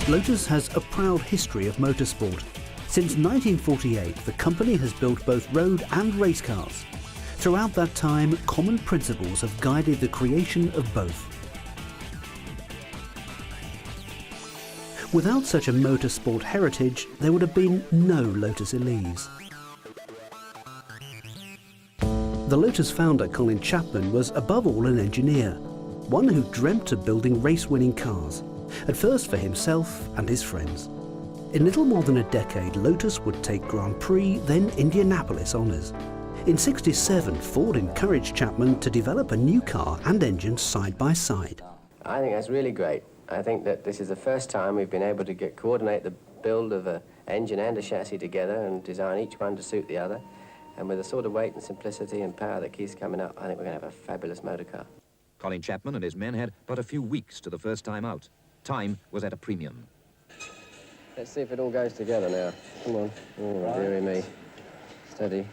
Lotus has a proud history of motorsport. Since 1948, the company has built both road and race cars. Throughout that time, common principles have guided the creation of both. Without such a motorsport heritage, there would have been no Lotus Elise. The Lotus founder, Colin Chapman, was above all an engineer, one who dreamt of building race-winning cars, at first for himself and his friends. In little more than a decade, Lotus would take Grand Prix, then Indianapolis honours. In '67, Ford encouraged Chapman to develop a new car and engine side by side. I think that's really great. I think that this is the first time we've been able to coordinate the build of an engine and a chassis together and design each one to suit the other. And with the sort of weight and simplicity and power that keeps coming up, I think we're going to have a fabulous motor car. Colin Chapman and his men had but a few weeks to the first time out. Time was at a premium. Let's see if it all goes together now. Come on. Oh, dearie me. Steady.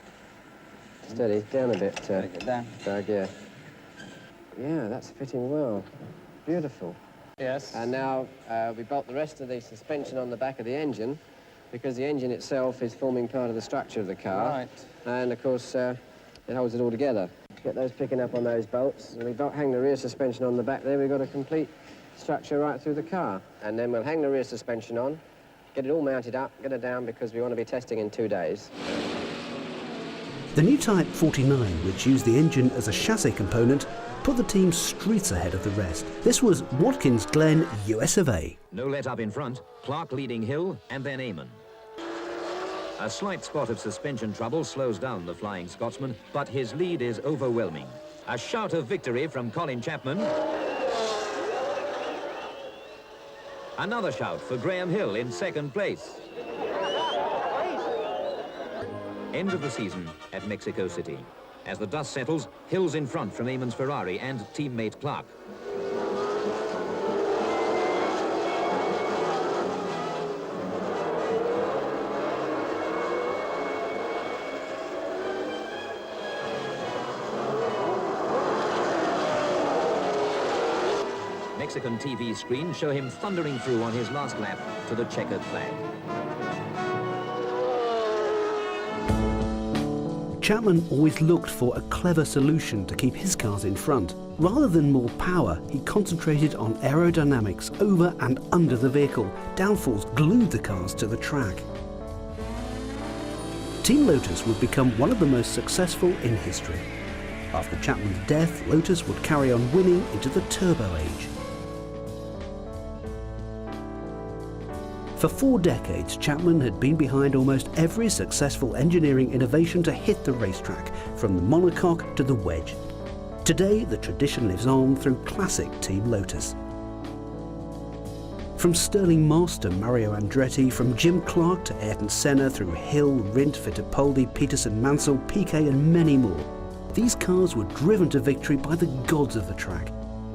Steady. Down a bit, Doug, yeah. Yeah, that's fitting well. Beautiful. Yes. And now we bolt the rest of the suspension on the back of the engine, because the engine itself is forming part of the structure of the car. Right. And, of course, it holds it all together. Get those picking up on those bolts. And we hang the rear suspension on the back there. We've got a complete structure right through the car. And then we'll hang the rear suspension on, get it all mounted up, get it down, because we want to be testing in 2 days. The new Type 49, which used the engine as a chassis component, put the team streets ahead of the rest. This was Watkins Glen, US of A. No let up in front, Clark leading Hill and then Eamon. A slight spot of suspension trouble slows down the Flying Scotsman, but his lead is overwhelming. A shout of victory from Colin Chapman. Another shout for Graham Hill in second place. End of the season at Mexico City. As the dust settles, Hill's in front from Eamon's Ferrari and teammate Clark. Mexican TV screens show him thundering through on his last lap to the checkered flag. Chapman always looked for a clever solution to keep his cars in front. Rather than more power, he concentrated on aerodynamics over and under the vehicle. Downforce glued the cars to the track. Team Lotus would become one of the most successful in history. After Chapman's death, Lotus would carry on winning into the turbo age. For 4 decades, Chapman had been behind almost every successful engineering innovation to hit the racetrack, from the monocoque to the wedge. Today, the tradition lives on through classic Team Lotus. From Sterling Moss to Mario Andretti, from Jim Clark to Ayrton Senna, through Hill, Rindt, Fittipaldi, Peterson, Mansell, Piquet and many more, these cars were driven to victory by the gods of the track.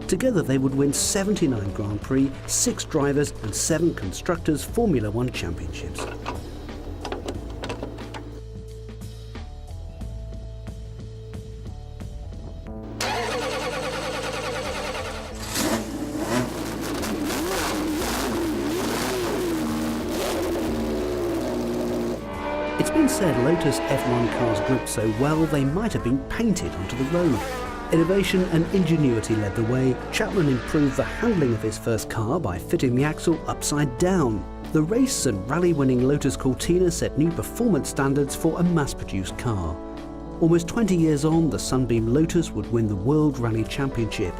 Together they would win 79 Grand Prix, 6 drivers and 7 constructors' Formula One championships. It's been said Lotus F1 cars gripped so well they might have been painted onto the road. Innovation and ingenuity led the way. Chapman improved the handling of his first car by fitting the axle upside down. The race and rally-winning Lotus Cortina set new performance standards for a mass-produced car. Almost 20 years on, the Sunbeam Lotus would win the World Rally Championship.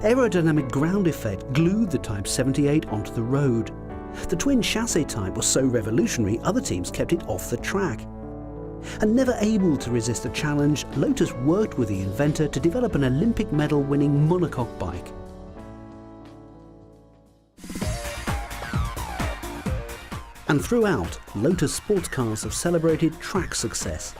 Aerodynamic ground effect glued the Type 78 onto the road. The twin chassis type was so revolutionary, other teams kept it off the track. And never able to resist a challenge, Lotus worked with the inventor to develop an Olympic medal-winning monocoque bike. And throughout, Lotus sports cars have celebrated track success.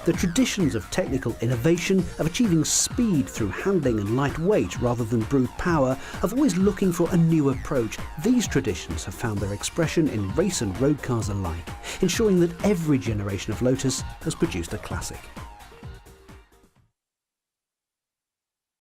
The traditions of technical innovation, of achieving speed through handling and lightweight rather than brute power, of always looking for a new approach, these traditions have found their expression in race and road cars alike, ensuring that every generation of Lotus has produced a classic.